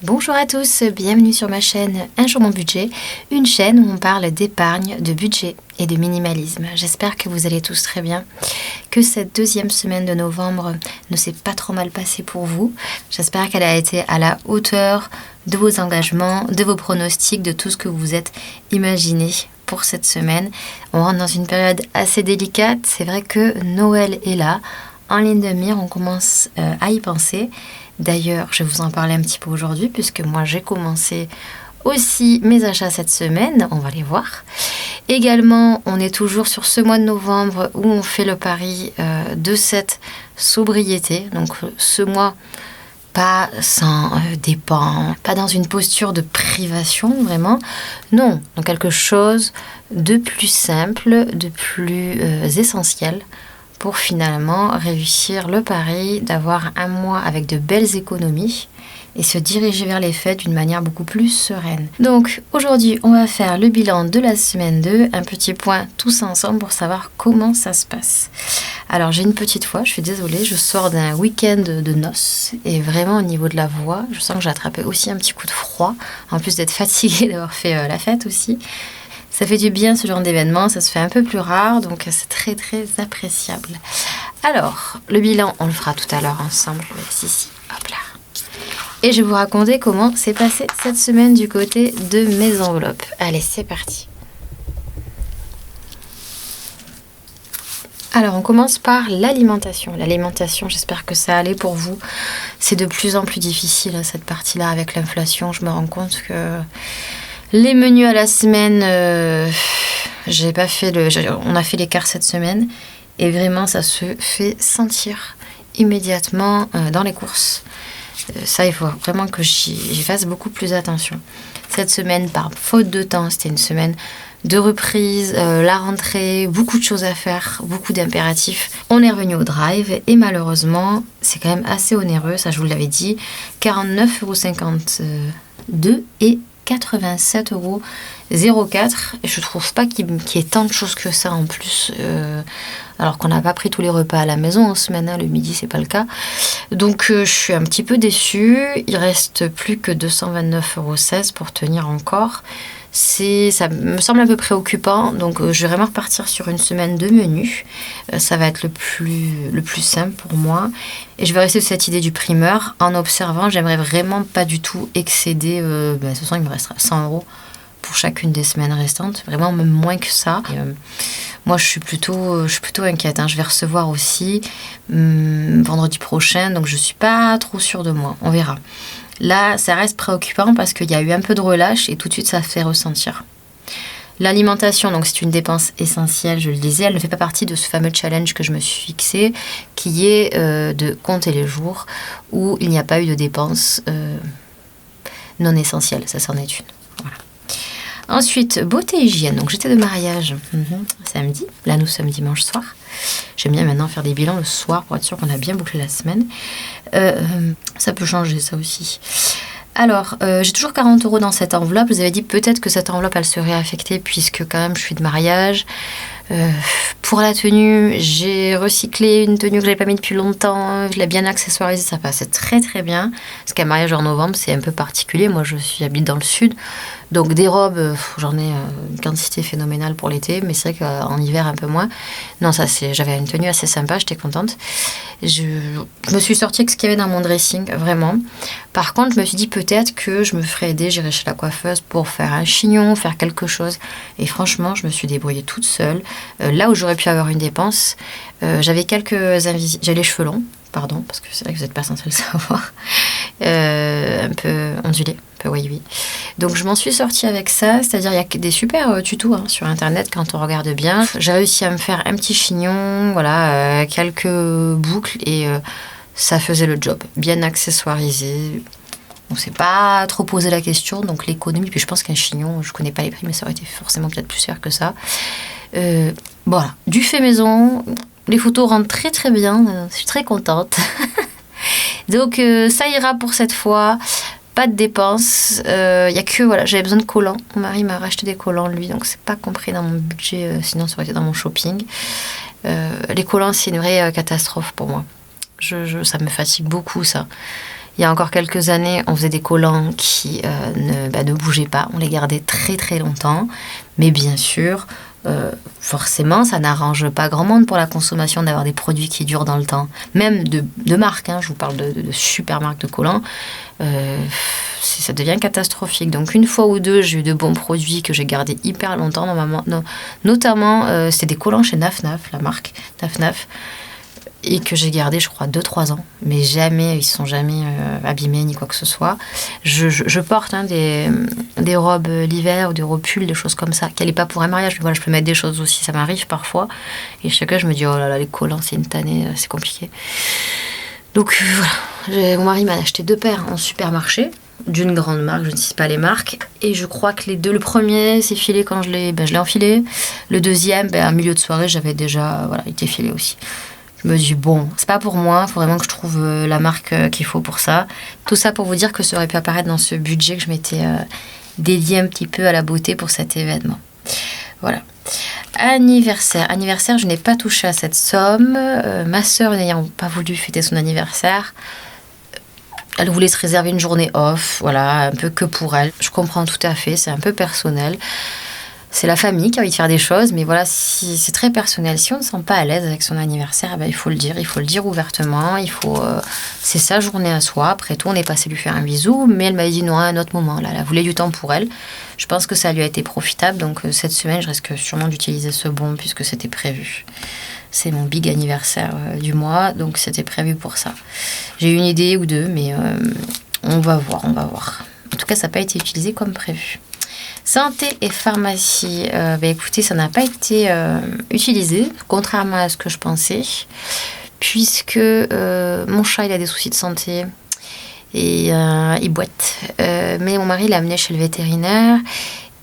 Bonjour à tous, bienvenue sur ma chaîne Un jour mon budget, une chaîne où on parle d'épargne, de budget et de minimalisme. J'espère que vous allez tous très bien, que cette deuxième semaine de novembre ne s'est pas trop mal passée pour vous. J'espère qu'elle a été à la hauteur de vos engagements, de vos pronostics, de tout ce que vous vous êtes imaginé pour cette semaine. On rentre dans une période assez délicate, c'est vrai que Noël est là, en ligne de mire, on commence à y penser. D'ailleurs, je vais vous en parler un petit peu aujourd'hui puisque moi j'ai commencé aussi mes achats cette semaine, on va les voir. Également, on est toujours sur ce mois de novembre où on fait le pari de cette sobriété. Donc ce mois, pas sans dépenses, pas dans une posture de privation vraiment. Non, dans quelque chose de plus simple, de plus essentiel, pour finalement réussir le pari d'avoir un mois avec de belles économies et se diriger vers les fêtes d'une manière beaucoup plus sereine. Donc aujourd'hui, on va faire le bilan de la semaine 2, un petit point tous ensemble pour savoir comment ça se passe. Alors j'ai une petite voix, je suis désolée, je sors d'un week-end de noces et vraiment au niveau de la voix, je sens que j'ai attrapé aussi un petit coup de froid, en plus d'être fatiguée d'avoir fait la fête aussi. Ça fait du bien ce genre d'événement, ça se fait un peu plus rare, donc c'est très très appréciable. Alors, le bilan, on le fera tout à l'heure ensemble, ici, hop là. Et je vais vous raconter comment s'est passée cette semaine du côté de mes enveloppes. Allez, c'est parti. Alors, on commence par l'alimentation. L'alimentation, j'espère que ça allait pour vous. C'est de plus en plus difficile, cette partie-là, avec l'inflation. Je me rends compte que les menus à la semaine, on a fait l'écart cette semaine et vraiment ça se fait sentir immédiatement dans les courses. Ça, il faut vraiment que j'y fasse beaucoup plus attention. Cette semaine, par faute de temps, c'était une semaine de reprise, la rentrée, beaucoup de choses à faire, beaucoup d'impératifs. On est revenu au drive et malheureusement, c'est quand même assez onéreux, ça je vous l'avais dit, 49,52 € et 87,04 €. Et je trouve pas qu'il y ait tant de choses que ça en plus, alors qu'on n'a pas pris tous les repas à la maison en semaine, le midi c'est pas le cas. Donc je suis un petit peu déçue. Il reste plus que 229,16 € pour tenir encore. Ça me semble un peu préoccupant, donc je vais vraiment repartir sur une semaine de menu. Ça va être le plus simple pour moi. Et je vais rester sur cette idée du primeur. En observant, j'aimerais vraiment pas du tout excéder, de toute façon il me restera 100 € pour chacune des semaines restantes, vraiment même moins que ça. Et, moi je suis plutôt inquiète, Je vais recevoir aussi vendredi prochain, donc je suis pas trop sûre de moi, on verra. Là, ça reste préoccupant parce qu'il y a eu un peu de relâche et tout de suite, ça fait ressentir. L'alimentation, donc c'est une dépense essentielle, je le disais, elle ne fait pas partie de ce fameux challenge que je me suis fixé, qui est de compter les jours où il n'y a pas eu de dépenses non essentielles, ça c'en est une. Voilà. Ensuite, beauté et hygiène, donc j'étais de mariage samedi, là nous sommes dimanche soir. J'aime bien maintenant faire des bilans le soir pour être sûr qu'on a bien bouclé la semaine. Ça peut changer, ça aussi. Alors, j'ai toujours 40 € dans cette enveloppe. Je vous avais dit peut-être que cette enveloppe, elle serait affectée puisque quand même je suis de mariage. Pour la tenue, j'ai recyclé une tenue que je n'avais pas mis depuis longtemps. Je l'ai bien accessoirisée, ça passait très très bien. Parce qu'un mariage en novembre, c'est un peu particulier. Moi, j'habite dans le sud. Donc des robes, j'en ai une quantité phénoménale pour l'été, mais c'est vrai qu'en hiver un peu moins. Non, j'avais une tenue assez sympa, j'étais contente. Je me suis sortie avec ce qu'il y avait dans mon dressing, vraiment. Par contre, je me suis dit peut-être que je me ferais aider, j'irais chez la coiffeuse pour faire un chignon, faire quelque chose. Et franchement, je me suis débrouillée toute seule. Là où j'aurais pu avoir une dépense, j'avais j'avais les cheveux longs, pardon, parce que c'est vrai que vous n'êtes pas censé le savoir, un peu ondulés. Oui. Donc je m'en suis sortie avec ça, c'est-à-dire il y a des super tutos sur internet quand on regarde bien. J'ai réussi à me faire un petit chignon, voilà, quelques boucles et ça faisait le job, bien accessoirisé. On ne s'est pas trop posé la question, donc l'économie, puis je pense qu'un chignon, je connais pas les prix, mais ça aurait été forcément peut-être plus cher que ça. Voilà, du fait maison, les photos rendent très très bien, je suis très contente. Donc ça ira pour cette fois. Pas de dépenses, y a que, voilà, j'avais besoin de collants. Mon mari m'a racheté des collants, lui, donc c'est pas compris dans mon budget, sinon ça aurait été dans mon shopping. Les collants, c'est une vraie catastrophe pour moi. Ça me fatigue beaucoup, ça. Il y a encore quelques années, on faisait des collants qui ne bougeaient pas. On les gardait très très longtemps. Mais bien sûr, forcément, ça n'arrange pas grand monde pour la consommation d'avoir des produits qui durent dans le temps. Même de marques, je vous parle de super marques de collants. Ça devient catastrophique. Donc une fois ou deux, j'ai eu de bons produits que j'ai gardés hyper longtemps. Notamment, c'était des collants chez Naf Naf, la marque Naf Naf. Et que j'ai gardé, je crois, 2-3 ans. Mais jamais, ils ne sont jamais abîmés ni quoi que ce soit. Je porte des robes l'hiver ou des robes pulls, des choses comme ça. Qu'elle n'est pas pour un mariage. Mais voilà, je peux mettre des choses aussi, ça m'arrive parfois. Et chaque fois, je me dis, oh là là, les collants, c'est une tannée, c'est compliqué. Donc voilà, mon mari m'a acheté 2 paires en supermarché, d'une grande marque, je ne sais pas les marques. Et je crois que les deux, le premier s'est filé quand je l'ai enfilé. Le deuxième, à milieu de soirée, j'avais déjà été filé aussi. Je me dis, bon, c'est pas pour moi, il faut vraiment que je trouve la marque qu'il faut pour ça. Tout ça pour vous dire que ça aurait pu apparaître dans ce budget que je m'étais dédié un petit peu à la beauté pour cet événement. Voilà. Anniversaire, je n'ai pas touché à cette somme. Ma sœur n'ayant pas voulu fêter son anniversaire, elle voulait se réserver une journée off, voilà, un peu que pour elle. Je comprends tout à fait, c'est un peu personnel. C'est la famille qui a envie de faire des choses, mais voilà, c'est très personnel. Si on ne se sent pas à l'aise avec son anniversaire, il faut le dire ouvertement. C'est sa journée à soi. Après tout, on est passé lui faire un bisou, mais elle m'a dit non à un autre moment. Là, elle voulait du temps pour elle. Je pense que ça lui a été profitable. Donc cette semaine, je risque sûrement d'utiliser ce bon puisque c'était prévu. C'est mon big anniversaire du mois, donc c'était prévu pour ça. J'ai eu une idée ou deux, mais on va voir. En tout cas, ça n'a pas été utilisé comme prévu. Santé et pharmacie, écoutez, ça n'a pas été utilisé, contrairement à ce que je pensais, puisque mon chat, il a des soucis de santé et il boite. Mais mon mari l'a amené chez le vétérinaire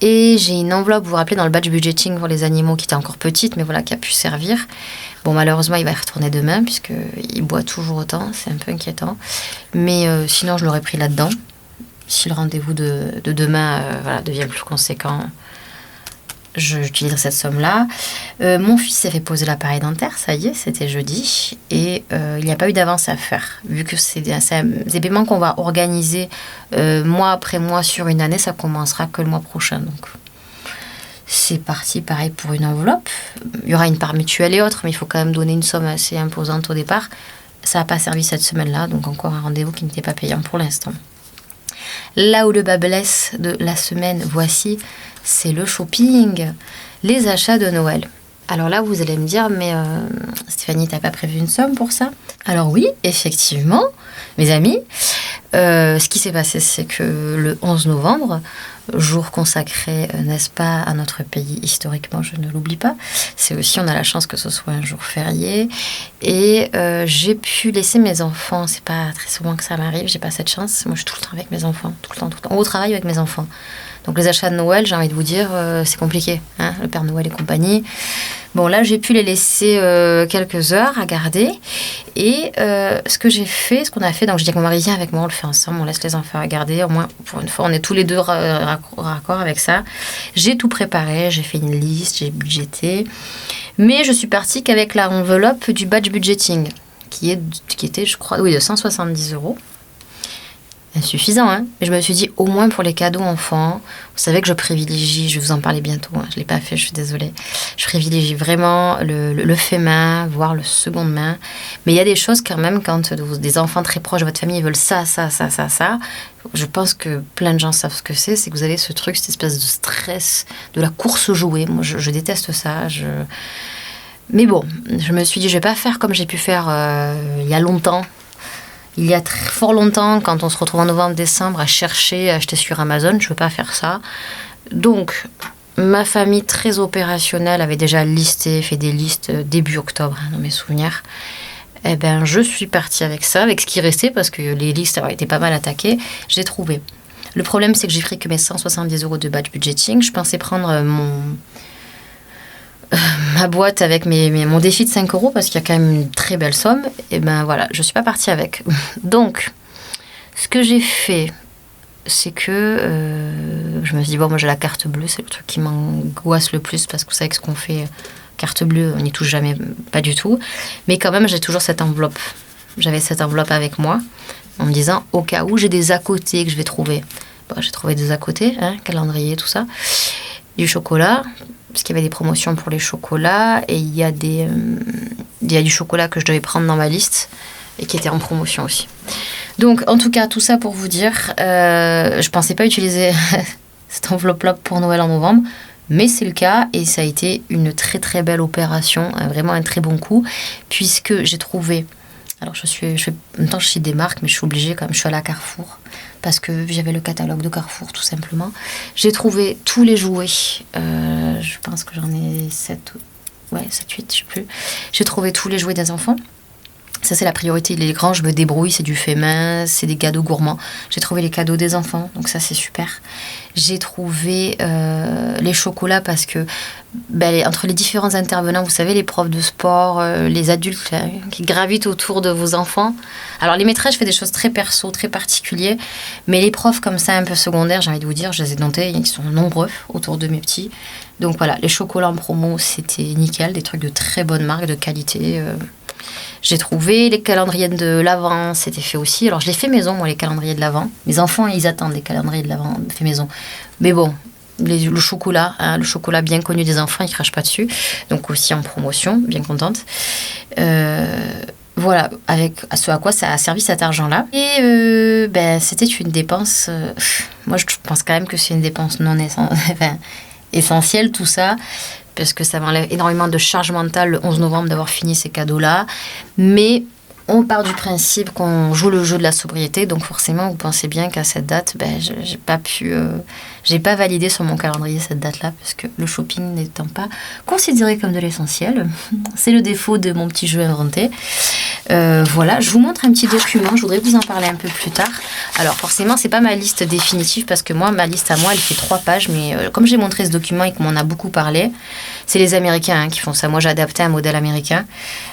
et j'ai une enveloppe, vous vous rappelez, dans le batch budgeting pour les animaux qui était encore petite, mais voilà, qui a pu servir. Bon, malheureusement, il va y retourner demain, puisqu'il boit toujours autant, c'est un peu inquiétant. Mais sinon, je l'aurais pris là-dedans. Si le rendez-vous de demain devient plus conséquent, j'utiliserai cette somme-là. Mon fils s'est fait poser l'appareil dentaire, ça y est, c'était jeudi. Et il n'y a pas eu d'avance à faire. Vu que c'est des paiements qu'on va organiser mois après mois sur une année, ça commencera que le mois prochain. Donc, c'est parti, pareil, pour une enveloppe. Il y aura une part mutuelle et autres, mais il faut quand même donner une somme assez imposante au départ. Ça n'a pas servi cette semaine-là, donc encore un rendez-vous qui n'était pas payant pour l'instant. Là où le bas blesse de la semaine, voici, c'est le shopping, les achats de Noël. Alors là, vous allez me dire, mais Stéphanie, t'as pas prévu une somme pour ça? Alors oui, effectivement, mes amis. Ce qui s'est passé, c'est que le 11 novembre, jour consacré, n'est-ce pas, à notre pays, historiquement, je ne l'oublie pas. C'est aussi, on a la chance que ce soit un jour férié. Et j'ai pu laisser mes enfants, c'est pas très souvent que ça m'arrive, j'ai pas cette chance. Moi, je suis tout le temps avec mes enfants, tout le temps. On va au travail avec mes enfants. Donc les achats de Noël, j'ai envie de vous dire, c'est compliqué, le Père Noël et compagnie. Bon, là, j'ai pu les laisser quelques heures à garder. Et ce que j'ai fait, ce qu'on a fait, donc je dis que mon mari vient avec moi, on le fait ensemble, on laisse les enfants à garder. Au moins, pour une fois, on est tous les deux raccord avec ça. J'ai tout préparé, j'ai fait une liste, j'ai budgété. Mais je suis partie qu'avec la enveloppe du batch budgeting, qui était, je crois, de 170 €. Insuffisant, mais je me suis dit, au moins pour les cadeaux enfants, vous savez que je privilégie, je vais vous en parler bientôt, je ne l'ai pas fait, je suis désolée, je privilégie vraiment le fait main, voire le seconde main, mais il y a des choses quand même, quand des enfants très proches de votre famille veulent ça, je pense que plein de gens savent ce que c'est que vous avez ce truc, cette espèce de stress, de la course aux jouets, moi je déteste ça, mais bon, je me suis dit, je ne vais pas faire comme j'ai pu faire il y a longtemps. Il y a fort longtemps, quand on se retrouve en novembre-décembre à acheter sur Amazon, je ne veux pas faire ça. Donc, ma famille très opérationnelle avait déjà fait des listes début octobre, dans mes souvenirs. Eh bien, je suis partie avec ça, avec ce qui restait, parce que les listes avaient été pas mal attaquées. J'ai trouvé. Le problème, c'est que j'ai pris que mes 170 € de batch budgeting. Je pensais prendre ma boîte avec mon défi de 5 € parce qu'il y a quand même une très belle somme. Et ben voilà, je suis pas partie avec. Donc, ce que j'ai fait, c'est que je me suis dit, bon, moi j'ai la carte bleue, c'est le truc qui m'angoisse le plus parce que vous savez que ce qu'on fait, carte bleue, on n'y touche jamais, pas du tout. Mais quand même, j'ai toujours cette enveloppe. J'avais cette enveloppe avec moi. en me disant, au cas où j'ai des à côté que je vais trouver. Bon, j'ai trouvé des à côté, calendrier, tout ça. Du chocolat, parce qu'il y avait des promotions pour les chocolats, et il y a du chocolat que je devais prendre dans ma liste, et qui était en promotion aussi. Donc, en tout cas, tout ça pour vous dire, je pensais pas utiliser cette enveloppe-là pour Noël en novembre, mais c'est le cas et ça a été une très très belle opération, vraiment un très bon coup, puisque j'ai trouvé... Alors, en même temps, je suis des marques, mais je suis obligée quand même, je suis allée à Carrefour, parce que j'avais le catalogue de Carrefour, tout simplement. J'ai trouvé tous les jouets, je pense que j'en ai 7, 8, je sais plus. J'ai trouvé tous les jouets des enfants. Ça, c'est la priorité. Les grands, je me débrouille, c'est du fait main, c'est des cadeaux gourmands. J'ai trouvé les cadeaux des enfants, donc ça, c'est super. J'ai trouvé les chocolats parce que entre les différents intervenants, vous savez, les profs de sport, les adultes qui gravitent autour de vos enfants. Alors, les maîtresses, je fais des choses très perso, très particulières, mais les profs comme ça, un peu secondaires, j'ai envie de vous dire, je les ai notés, ils sont nombreux autour de mes petits. Donc voilà, les chocolats en promo, c'était nickel, des trucs de très bonne marque, de qualité. J'ai trouvé les calendriers de l'Avent, c'était fait aussi. Alors, je les fais maison, moi, les calendriers de l'Avent. Mes enfants, ils attendent les calendriers de l'Avent fait maison. Mais bon, le chocolat, le chocolat bien connu des enfants, ils ne crachent pas dessus. Donc, aussi en promotion, bien contente. Voilà, avec ce à quoi ça a servi cet argent-là. Et c'était une dépense... moi, je pense quand même que c'est une dépense non essentielle, tout ça. Parce que ça m'enlève énormément de charge mentale le 11 novembre d'avoir fini ces cadeaux-là. Mais on part du principe qu'on joue le jeu de la sobriété. Donc forcément, vous pensez bien qu'à cette date, j'ai pas validé sur mon calendrier cette date-là, parce que le shopping n'étant pas considéré comme de l'essentiel. C'est le défaut de mon petit jeu inventé. Voilà, je vous montre un petit document. Je voudrais vous en parler un peu plus tard. Alors forcément, c'est pas ma liste définitive, parce que moi, ma liste à moi, elle fait 3 pages. Mais comme j'ai montré ce document et qu'on m'en a beaucoup parlé, c'est les Américains qui font ça. Moi, j'ai adapté un modèle américain.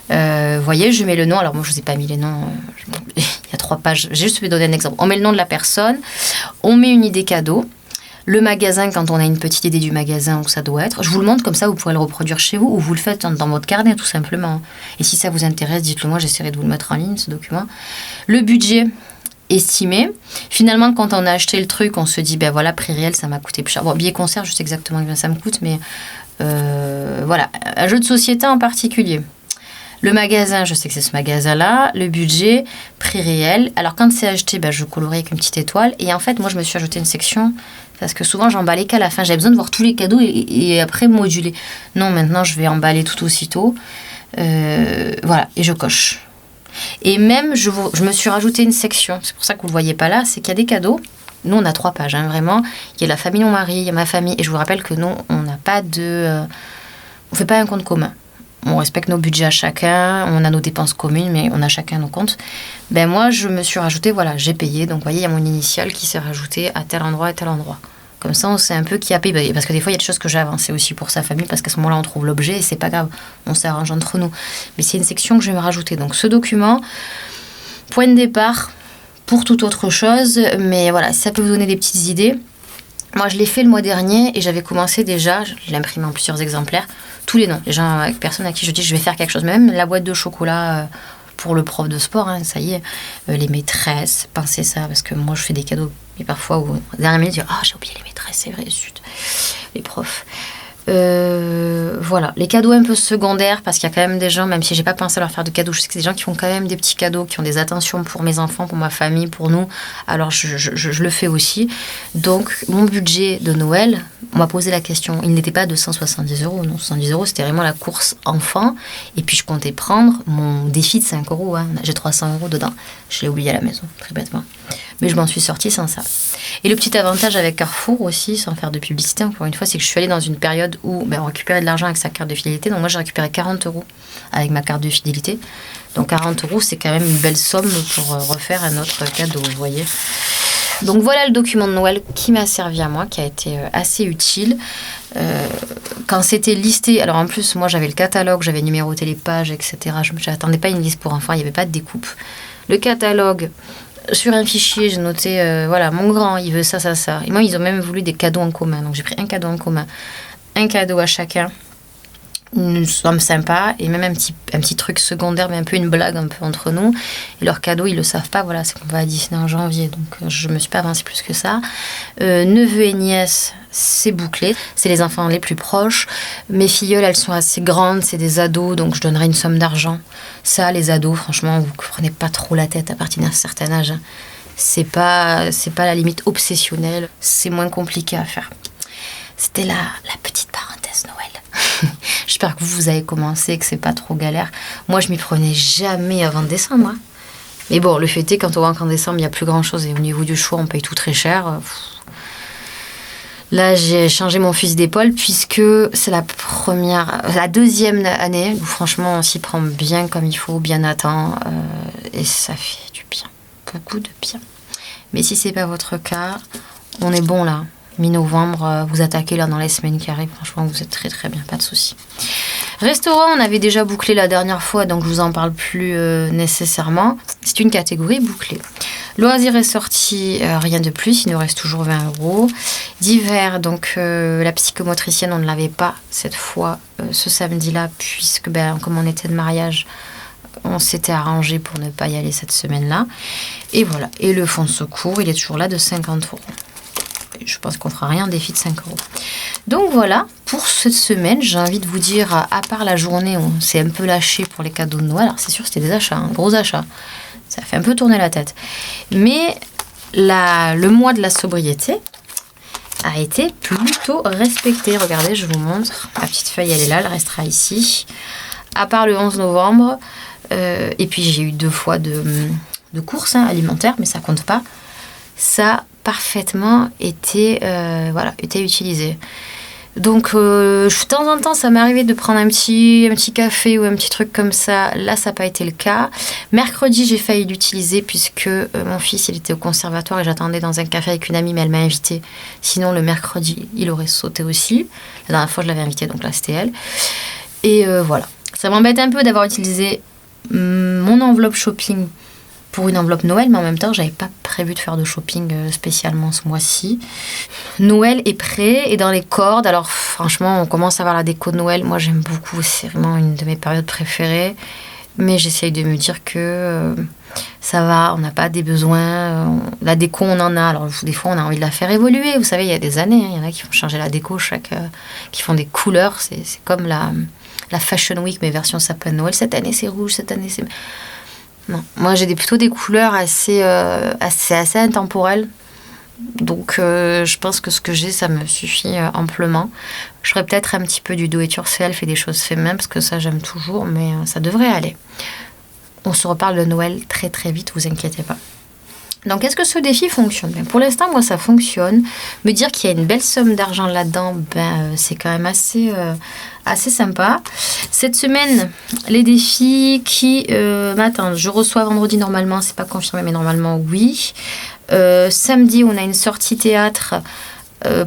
Vous voyez, je mets le nom. Alors moi, je vous ai pas mis les noms. Il y a 3 pages. J'ai juste donner un exemple. On met le nom de la personne. On met une idée cadeau. Le magasin, quand on a une petite idée du magasin où ça doit être. Je vous le montre, comme ça, vous pourrez le reproduire chez vous, ou vous le faites dans votre carnet, tout simplement. Et si ça vous intéresse, dites-le moi, j'essaierai de vous le mettre en ligne, ce document. Le budget estimé. Finalement, quand on a acheté le truc, on se dit, voilà, prix réel, ça m'a coûté plus cher. Bon, billet concert, je sais exactement combien ça me coûte, mais voilà. Un jeu de société en particulier. Le magasin, je sais que c'est ce magasin-là. Le budget, prix réel. Alors, quand c'est acheté, je colorie avec une petite étoile. Et en fait, moi, je me suis ajouté une section... Parce que souvent, j'emballais qu'à la fin. J'avais besoin de voir tous les cadeaux et après moduler. Non, maintenant, je vais emballer tout aussitôt. Voilà, et je coche. Et même, je me suis rajouté une section. C'est pour ça que vous ne le voyez pas là. C'est qu'il y a des cadeaux. Nous, on a 3 pages, vraiment. Il y a la famille de mon mari, il y a ma famille. Et je vous rappelle que nous, on n'a pas de... on ne fait pas un compte commun. On respecte nos budgets à chacun, on a nos dépenses communes, mais on a chacun nos comptes. Moi, je me suis rajouté, voilà, j'ai payé. Donc, vous voyez, il y a mon initial qui s'est rajouté à tel endroit et tel endroit. Comme ça, on sait un peu qui a payé. Parce que des fois, il y a des choses que j'ai avancées aussi pour sa famille, parce qu'à ce moment-là, on trouve l'objet et c'est pas grave. On s'arrange entre nous. Mais c'est une section que je vais me rajouter. Donc, ce document, point de départ pour toute autre chose. Mais voilà, si ça peut vous donner des petites idées. Moi, je l'ai fait le mois dernier et j'avais commencé déjà, je l'ai imprimé en plusieurs exemplaires, tous les noms. Les gens, avec personne à qui je dis je vais faire quelque chose. Même la boîte de chocolat pour le prof de sport, ça y est. Les maîtresses, pensez ça, parce que moi je fais des cadeaux. Et parfois, dernière minute, je dis j'ai oublié les maîtresses, c'est vrai, zut. Les profs. Voilà, les cadeaux un peu secondaires, parce qu'il y a quand même des gens, même si j'ai pas pensé à leur faire de cadeaux, je sais que c'est des gens qui font quand même des petits cadeaux, qui ont des attentions pour mes enfants, pour ma famille, pour nous. Alors je le fais aussi. Donc mon budget de Noël, on m'a posé la question, il n'était pas de 170 €. Non, 170 €, c'était vraiment la course enfant. Et puis je comptais prendre mon défi de 5 €. J'ai 300 € dedans. Je l'ai oublié à la maison, très bêtement. Mais je m'en suis sortie sans ça. Et le petit avantage avec Carrefour aussi, sans faire de publicité encore une fois, c'est que je suis allée dans une période où on récupérait de l'argent avec sa carte de fidélité. Donc moi, j'ai récupéré 40 € avec ma carte de fidélité. Donc 40 €, c'est quand même une belle somme pour refaire un autre cadeau, vous voyez. Donc voilà le document de Noël qui m'a servi à moi, qui a été assez utile. Quand c'était listé, alors en plus, moi j'avais le catalogue, j'avais numéroté les pages, etc. Je n'attendais pas une liste pour enfants, il n'y avait pas de découpe. Le catalogue... Sur un fichier, j'ai noté, voilà, mon grand, il veut ça, ça, ça. Et moi, ils ont même voulu des cadeaux en commun. Donc, j'ai pris un cadeau en commun, un cadeau à chacun. Nous sommes sympas et même un petit truc secondaire, mais un peu une blague un peu entre nous. Et leur cadeau, ils le savent pas, voilà, c'est qu'on va à Disney en janvier, donc je me suis pas avancée plus que ça. Neveux et nièces, c'est bouclé, c'est les enfants les plus proches. Mes filleules, elles sont assez grandes, c'est des ados, donc je donnerai une somme d'argent. Ça, les ados, franchement, vous prenez pas trop la tête à partir d'un certain âge. C'est pas la limite obsessionnelle, c'est moins compliqué à faire. C'était la petite parenthèse Noël. J'espère que vous avez commencé, que c'est pas trop galère. Moi, je m'y prenais jamais avant décembre. Hein. Mais bon, le fait est, quand on voit qu'en décembre, il n'y a plus grand-chose. Et au niveau du choix, on paye tout très cher. Là, j'ai changé mon fusil d'épaule puisque c'est la deuxième année où franchement, on s'y prend bien comme il faut, bien à temps. Et ça fait du bien. Beaucoup de bien. Mais si c'est pas votre cas, on est bon là. Mi-novembre, vous attaquez là dans les semaines qui arrivent. Franchement, vous êtes très très bien, pas de souci. Restaurant, on avait déjà bouclé la dernière fois, donc je vous en parle plus nécessairement. C'est une catégorie bouclée. Loisirs et sorties, rien de plus, il nous reste toujours 20 €. Divers, donc la psychomotricienne, on ne l'avait pas cette fois, ce samedi-là, puisque comme on était de mariage, on s'était arrangé pour ne pas y aller cette semaine-là. Et voilà. Et le fonds de secours, il est toujours là de 50 €. Je pense qu'on fera rien en défi de 5 €. Donc voilà, pour cette semaine, j'ai envie de vous dire, à part la journée où on s'est un peu lâché pour les cadeaux de Noël, alors c'est sûr c'était des achats, gros achats, ça fait un peu tourner la tête. Mais le mois de la sobriété a été plutôt respecté. Regardez, je vous montre, ma petite feuille elle est là, elle restera ici. À part le 11 novembre, et puis j'ai eu 2 fois de courses alimentaires, mais ça compte pas. Ça a parfaitement été utilisé. Donc, de temps en temps, ça m'est arrivé de prendre un petit café ou un petit truc comme ça. Là, ça n'a pas été le cas. Mercredi, j'ai failli l'utiliser puisque mon fils, il était au conservatoire et j'attendais dans un café avec une amie, mais elle m'a invitée. Sinon, le mercredi, il aurait sauté aussi. La dernière fois, je l'avais invité, donc là, c'était elle. Et voilà. Ça m'embête un peu d'avoir utilisé mon enveloppe shopping pour une enveloppe Noël, mais en même temps, j'avais pas prévu de faire de shopping spécialement ce mois-ci. Noël est prêt et dans les cordes. Alors franchement, on commence à avoir la déco de Noël. Moi, j'aime beaucoup. C'est vraiment une de mes périodes préférées. Mais j'essaye de me dire que ça va, on n'a pas des besoins. La déco, on en a. Alors des fois, on a envie de la faire évoluer. Vous savez, il y a des années, il y en a qui font changer la déco, qui font des couleurs. C'est comme la Fashion Week, mais version sapin de Noël. Cette année, c'est rouge. Cette année, c'est... Non. Moi, j'ai plutôt des couleurs assez intemporelles. Donc, je pense que ce que j'ai, ça me suffit amplement. Je ferais peut-être un petit peu du do-it-yourself et des choses faites main, parce que ça, j'aime toujours, mais ça devrait aller. On se reparle de Noël très très vite, vous inquiétez pas. Donc, est-ce que ce défi fonctionne? Pour l'instant, moi, ça fonctionne. Me dire qu'il y a une belle somme d'argent là-dedans, c'est quand même assez sympa. Cette semaine, les défis qui m'attendent. Je reçois vendredi normalement, c'est pas confirmé, mais normalement, oui. Samedi, on a une sortie théâtre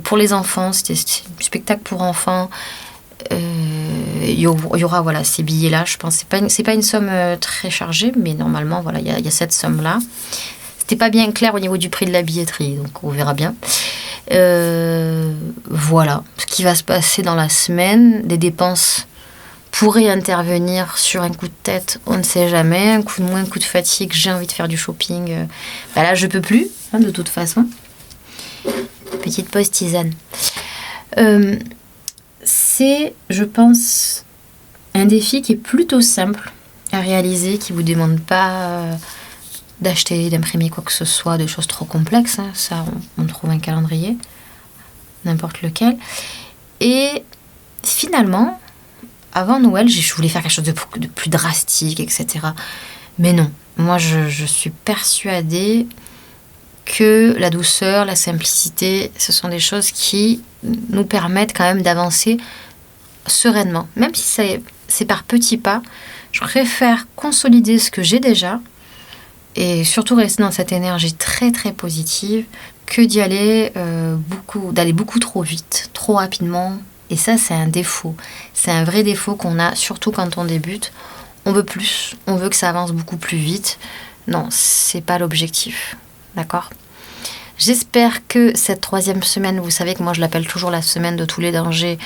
pour les enfants. C'était un spectacle pour enfants. Il y aura voilà, ces billets-là, je pense. C'est pas une somme très chargée, mais normalement, voilà, il y a cette somme-là. C'était pas bien clair au niveau du prix de la billetterie, donc on verra bien. Voilà ce qui va se passer dans la semaine. Des dépenses pourraient intervenir sur un coup de tête, on ne sait jamais. Un coup de moins, un coup de fatigue, j'ai envie de faire du shopping. Là, je peux plus, de toute façon. Petite pause tisane. C'est, je pense, un défi qui est plutôt simple à réaliser, qui vous demande pas... d'acheter, d'imprimer quoi que ce soit, de choses trop complexes. Ça, on trouve un calendrier, n'importe lequel. Et finalement, avant Noël, je voulais faire quelque chose de plus drastique, etc. Mais non, moi, je suis persuadée que la douceur, la simplicité, ce sont des choses qui nous permettent quand même d'avancer sereinement. Même si c'est par petits pas, je préfère consolider ce que j'ai déjà et surtout rester dans cette énergie très très positive que d'y aller d'aller beaucoup trop vite, trop rapidement. Et ça, c'est un défaut. C'est un vrai défaut qu'on a, surtout quand on débute. On veut plus, on veut que ça avance beaucoup plus vite. Non, c'est pas l'objectif. D'accord ? J'espère que cette 3e semaine, vous savez que moi je l'appelle toujours la semaine de tous les dangers,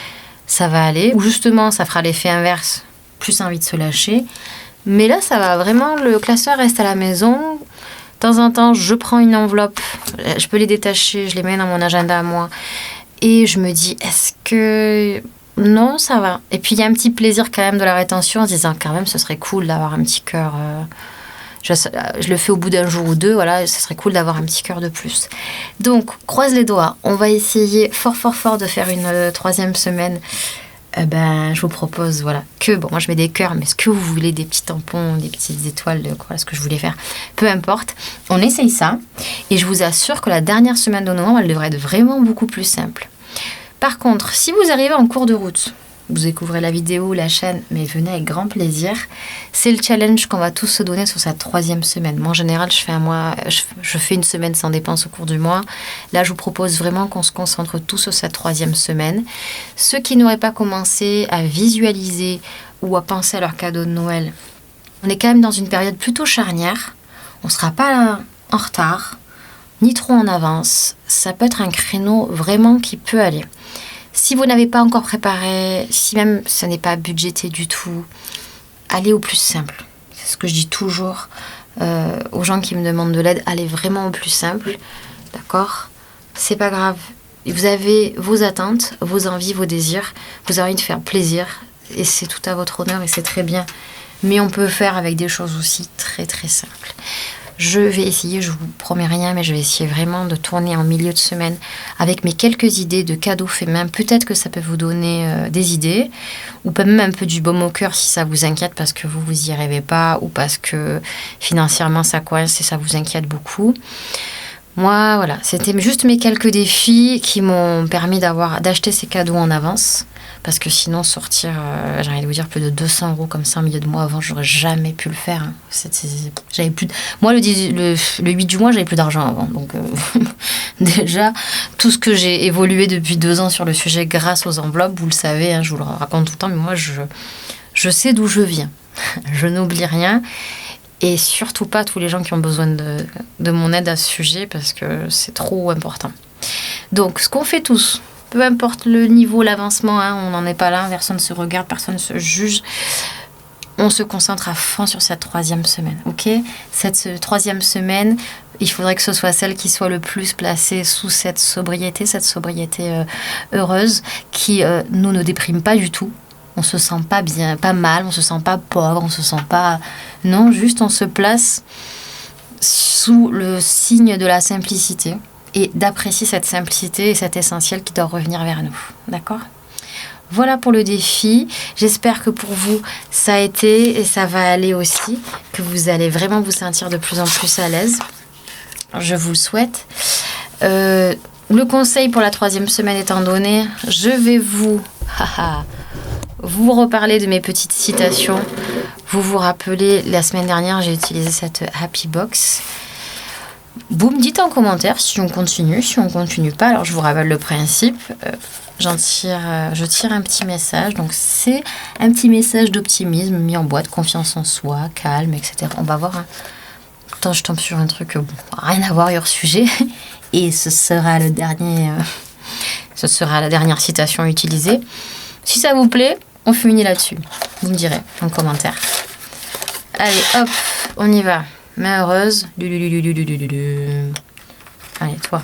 ça va aller. Ou justement, ça fera l'effet inverse, plus envie de se lâcher. Mais là, ça va vraiment, le classeur reste à la maison. De temps en temps, je prends une enveloppe, je peux les détacher, je les mets dans mon agenda à moi. Et je me dis, est-ce que... Non, ça va. Et puis, il y a un petit plaisir quand même de la rétention en se disant, quand même, ce serait cool d'avoir un petit cœur. Je le fais au bout d'un jour ou deux, voilà, ce serait cool d'avoir un petit cœur de plus. Donc, croise les doigts. On va essayer fort de faire une 3e semaine. Je vous propose, voilà, que, bon, moi je mets des cœurs, mais ce que vous voulez, des petits tampons, des petites étoiles, voilà ce que je voulais faire, peu importe. On essaye ça. Et je vous assure que la dernière semaine de novembre, elle devrait être vraiment beaucoup plus simple. Par contre, si vous arrivez en cours de route, vous découvrez la vidéo, la chaîne, mais venez avec grand plaisir. C'est le challenge qu'on va tous se donner sur cette 3e semaine. Moi, en général, je fais une semaine sans dépenses au cours du mois. Là, je vous propose vraiment qu'on se concentre tous sur cette 3e semaine. Ceux qui n'auraient pas commencé à visualiser ou à penser à leur cadeau de Noël, on est quand même dans une période plutôt charnière. On ne sera pas en retard, ni trop en avance. Ça peut être un créneau vraiment qui peut aller. Si vous n'avez pas encore préparé, si même ce n'est pas budgété du tout, allez au plus simple. C'est ce que je dis toujours aux gens qui me demandent de l'aide. Allez vraiment au plus simple, d'accord ? C'est pas grave. Vous avez vos attentes, vos envies, vos désirs. Vous avez envie de faire plaisir et c'est tout à votre honneur et c'est très bien. Mais on peut faire avec des choses aussi très très simples. Je vais essayer, je vous promets rien, mais je vais essayer vraiment de tourner en milieu de semaine avec mes quelques idées de cadeaux faits main. Peut-être que ça peut vous donner des idées, ou même un peu du baume au cœur si ça vous inquiète parce que vous y rêvez pas, ou parce que financièrement ça coince et ça vous inquiète beaucoup. Moi, voilà, c'était juste mes quelques défis qui m'ont permis d'acheter ces cadeaux en avance. Parce que sinon, sortir, j'ai envie de vous dire, plus de 200 € comme ça en milieu de mois avant, j'aurais jamais pu le faire. Hein. J'avais plus Moi, le 8 du mois, j'avais plus d'argent avant. Donc, déjà, tout ce que j'ai évolué depuis 2 ans sur le sujet grâce aux enveloppes, vous le savez, hein, je vous le raconte tout le temps, mais moi, je sais d'où je viens. Je n'oublie rien. Et surtout pas tous les gens qui ont besoin de mon aide à ce sujet, parce que c'est trop important. Donc, ce qu'on fait tous... Peu importe le niveau, l'avancement, hein, on n'en est pas là, personne ne se regarde, personne ne se juge. On se concentre à fond sur cette 3e semaine, ok ? Cette 3e semaine, il faudrait que ce soit celle qui soit le plus placée sous cette sobriété heureuse, qui nous ne déprime pas du tout. On se sent pas bien, pas mal, on se sent pas pauvre, on se sent pas... Non, juste on se place sous le signe de la simplicité. Et d'apprécier cette simplicité et cet essentiel qui doit revenir vers nous. D'accord ? Voilà pour le défi. J'espère que pour vous, ça a été et ça va aller aussi, que vous allez vraiment vous sentir de plus en plus à l'aise. Je vous le souhaite. Le conseil pour la 3e semaine étant donné, je vais vous reparler de mes petites citations. Vous vous rappelez, la semaine dernière, j'ai utilisé cette Happy Box. Vous me dites en commentaire si on continue pas. Alors je vous rappelle le principe. Je tire un petit message. Donc c'est un petit message d'optimisme mis en boîte, confiance en soi, calme, etc. On va voir. Attends, je tombe sur un truc rien à voir hors sujet. Et ce sera la dernière citation utilisée. Si ça vous plaît, on finit là-dessus. Vous me direz en commentaire. Allez, hop, on y va. Main heureuse. Allez, toi,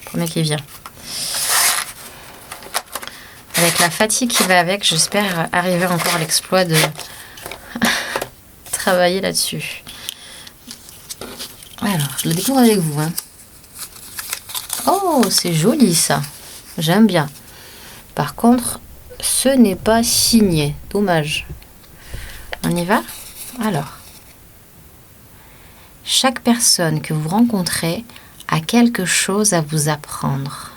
premier qui vient. Avec la fatigue qui va avec, j'espère arriver encore à l'exploit de travailler là-dessus. Alors, je le découvre avec vous. Hein. Oh, c'est joli ça. J'aime bien. Par contre, ce n'est pas signé. Dommage. On y va ? Alors. Chaque personne que vous rencontrez a quelque chose à vous apprendre.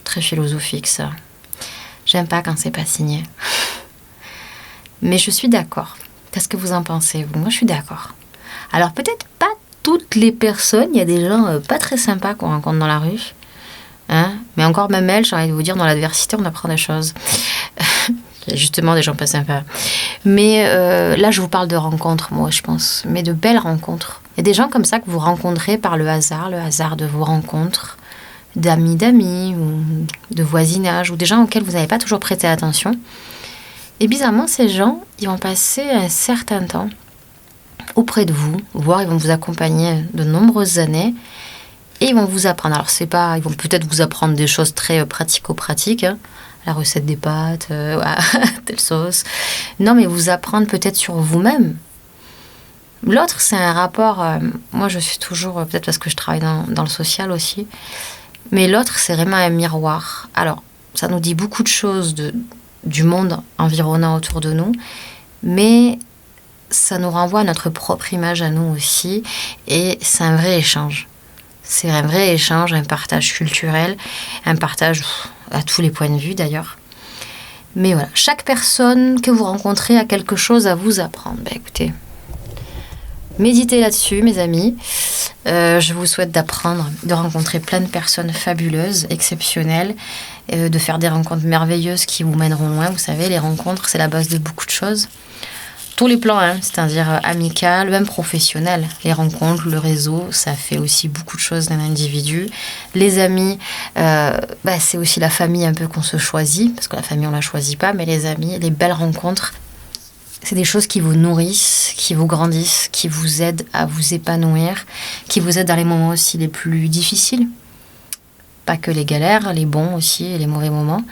Très philosophique ça. J'aime pas quand c'est pas signé. Mais je suis d'accord. Qu'est-ce que vous en pensez, vous ? Moi, je suis d'accord. Alors, peut-être pas toutes les personnes. Il y a des gens pas très sympas qu'on rencontre dans la rue. Hein ? Mais encore même elle, j'ai envie de vous dire, dans l'adversité, on apprend des choses. Il y a justement des gens pas sympas. Mais là, je vous parle de rencontres, moi, je pense. Mais de belles rencontres. Il y a des gens comme ça que vous rencontrez par le hasard de vos rencontres. d'amis ou de voisinage ou des gens auxquels vous n'avez pas toujours prêté attention. Et bizarrement, ces gens, ils vont passer un certain temps auprès de vous, voire ils vont vous accompagner de nombreuses années et ils vont vous apprendre. Alors, c'est pas, ils vont peut-être vous apprendre des choses très pratico-pratiques, hein, la recette des pâtes, telle sauce. Non, mais vous apprendre peut-être sur vous-même. L'autre, c'est un rapport. Moi, je suis toujours, peut-être parce que je travaille dans le social aussi, mais l'autre, c'est vraiment un miroir. Alors, ça nous dit beaucoup de choses du monde environnant autour de nous, mais ça nous renvoie à notre propre image à nous aussi, et c'est un vrai échange. C'est un vrai échange, un partage culturel, un partage à tous les points de vue d'ailleurs. Mais voilà, chaque personne que vous rencontrez a quelque chose à vous apprendre. Ben écoutez, méditez là-dessus, mes amis. Je vous souhaite d'apprendre, de rencontrer plein de personnes fabuleuses, exceptionnelles, de faire des rencontres merveilleuses qui vous mèneront loin. Vous savez, les rencontres, c'est la base de beaucoup de choses. Tous les plans, hein, c'est-à-dire amical, même professionnel. Les rencontres, le réseau, ça fait aussi beaucoup de choses d'un individu. Les amis, c'est aussi la famille un peu qu'on se choisit, parce que la famille, on ne la choisit pas, mais les amis, les belles rencontres, c'est des choses qui vous nourrissent, qui vous grandissent, qui vous aident à vous épanouir, qui vous aident dans les moments aussi les plus difficiles. Pas que les galères, les bons aussi et les mauvais moments.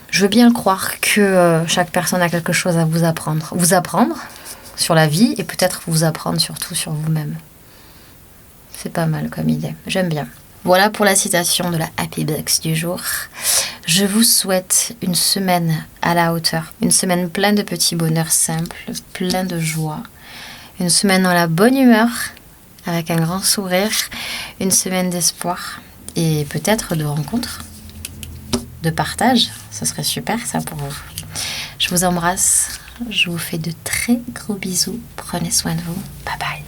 Je veux bien croire que chaque personne a quelque chose à vous apprendre. Vous apprendre sur la vie et peut-être vous apprendre surtout sur vous-même. C'est pas mal comme idée. J'aime bien. Voilà pour la citation de la Happy Box du jour. Je vous souhaite une semaine à la hauteur. Une semaine pleine de petits bonheurs simples, plein de joie. Une semaine dans la bonne humeur, avec un grand sourire. Une semaine d'espoir et peut-être de rencontres, de partage. Ce serait super ça pour vous. Je vous embrasse. Je vous fais de très gros bisous. Prenez soin de vous. Bye bye.